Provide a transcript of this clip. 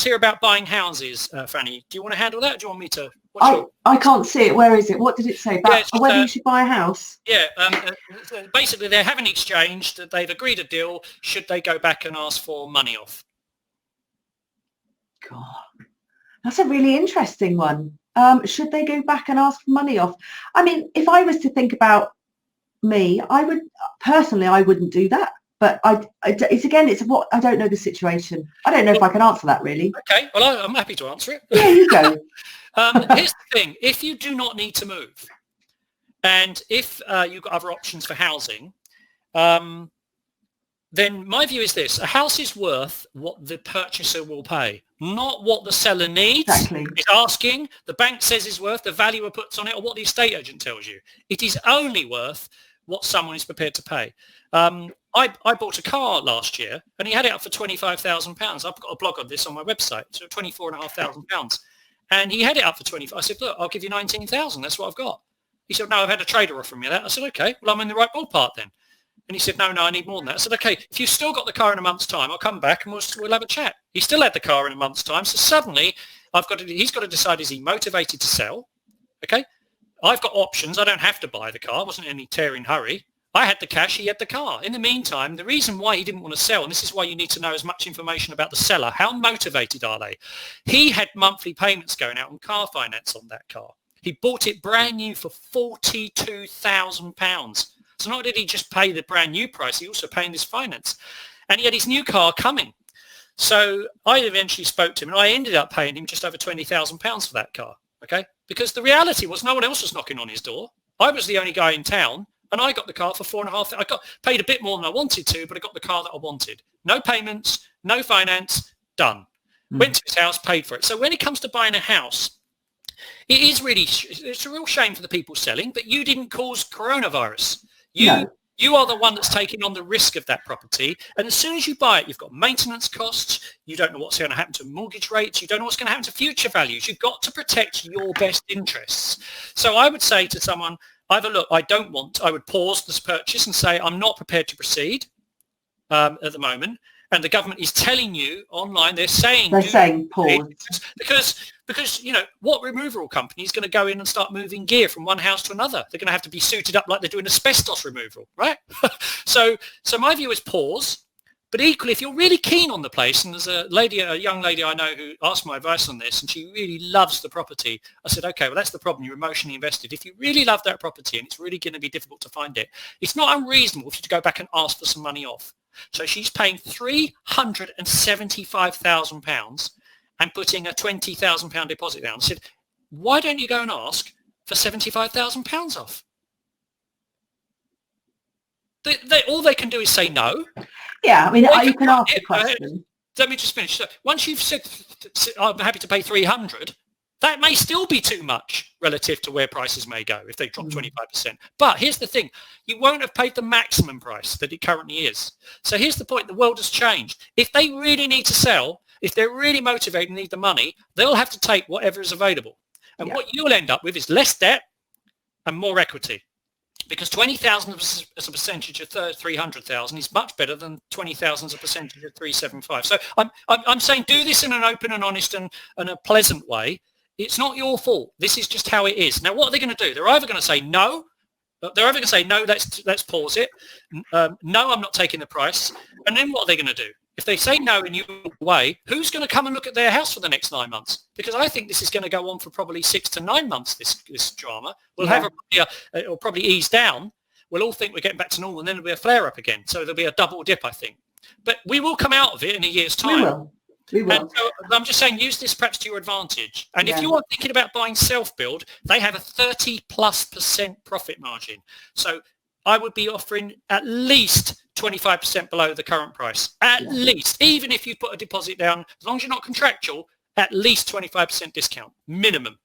here about buying houses, Fanny. Do you want to handle that? Or do you want me to? I can't see it. Where is it? What did it say about whether you should buy a house? Yeah, basically they're having exchanged. They've agreed a deal. Should they go back and ask for money off? God, that's a really interesting one. Should they go back and ask for money off? I mean, if I was to think about me, I wouldn't do that. But it's what I don't know the situation. I don't know if I can answer that really. Okay, well, I'm happy to answer it. Yeah, you go. Here's the thing: if you do not need to move, and if you've got other options for housing, then my view is this: a house is worth what the purchaser will pay, not what the seller needs. Exactly. Is asking, the bank says is worth, the valuer puts on it, or what the estate agent tells you. It is only worth what someone is prepared to pay. I bought a car last year, and he had it up for £25,000. I've got a blog on this on my website, so £24,500. And he had it up for 25. I said, look, I'll give you 19,000. That's what I've got. He said, no, I've had a trader offer me that. I said, okay, well, I'm in the right ballpark then. And he said, no, I need more than that. I said, okay, if you've still got the car in a month's time, I'll come back and we'll have a chat. He still had the car in a month's time. So suddenly he's got to decide, is he motivated to sell? Okay. I've got options. I don't have to buy the car. I wasn't in any tearing hurry. I had the cash, he had the car. In the meantime, the reason why he didn't want to sell, and this is why you need to know as much information about the seller, how motivated are they? He had monthly payments going out on car finance on that car. He bought it brand new for £42,000. So not did he just pay the brand new price, he also paying this finance. And he had his new car coming. So I eventually spoke to him and I ended up paying him just over £20,000 for that car. Okay? Because the reality was no one else was knocking on his door. I was the only guy in town. And I got the car for £4,500. I got paid a bit more than I wanted to, but I got the car that I wanted. No payments, no finance, done. Went to his house, paid for it. So when it comes to buying a house, it is really, it's a real shame for the people selling, but you didn't cause coronavirus. You are the one that's taking on the risk of that property. And as soon as you buy it, you've got maintenance costs. You don't know what's going to happen to mortgage rates. You don't know what's going to happen to future values. You've got to protect your best interests. So I would say to someone, either look, I would pause this purchase and say, I'm not prepared to proceed at the moment. And the government is telling you online, they're saying pause. Because, you know, what removal company is going to go in and start moving gear from one house to another? They're going to have to be suited up like they're doing asbestos removal, right? So my view is pause. But equally, if you're really keen on the place, and there's a young lady I know who asked my advice on this, and she really loves the property. I said, okay, well, that's the problem. You're emotionally invested. If you really love that property and it's really going to be difficult to find it, it's not unreasonable for you to go back and ask for some money off. So she's paying £375,000 and putting a £20,000 deposit down. I said, why don't you go and ask for £75,000 off? All they can do is say no. Yeah, I mean, you can ask the question. Let me just finish. So once you've said, I'm happy to pay 300, that may still be too much relative to where prices may go if they drop 25%. But here's the thing. You won't have paid the maximum price that it currently is. So here's the point. The world has changed. If they really need to sell, if they're really motivated and need the money, they'll have to take whatever is available. And what you'll end up with is less debt and more equity. Because 20,000 as a percentage of 300,000 is much better than 20,000 as a percentage of 375. So I'm saying do this in an open and honest and a pleasant way. It's not your fault. This is just how it is. Now, what are they going to do? They're either going to say no. They're either going to say no. Let's pause it. No, I'm not taking the price. And then what are they going to do? If they say no in your way, who's going to come and look at their house for the next 9 months? Because I think this is going to go on for probably 6 to 9 months, this drama. We'll have it'll probably ease down. We'll all think we're getting back to normal, and then there'll be a flare-up again. So there'll be a double dip, I think. But we will come out of it in a year's time. We will. And so I'm just saying, use this perhaps to your advantage. And if you are thinking about buying self-build, they have a 30+% profit margin. So I would be offering at least 25% below the current price. At least, even if you put a deposit down, as long as you're not contractual, at least 25% discount, minimum.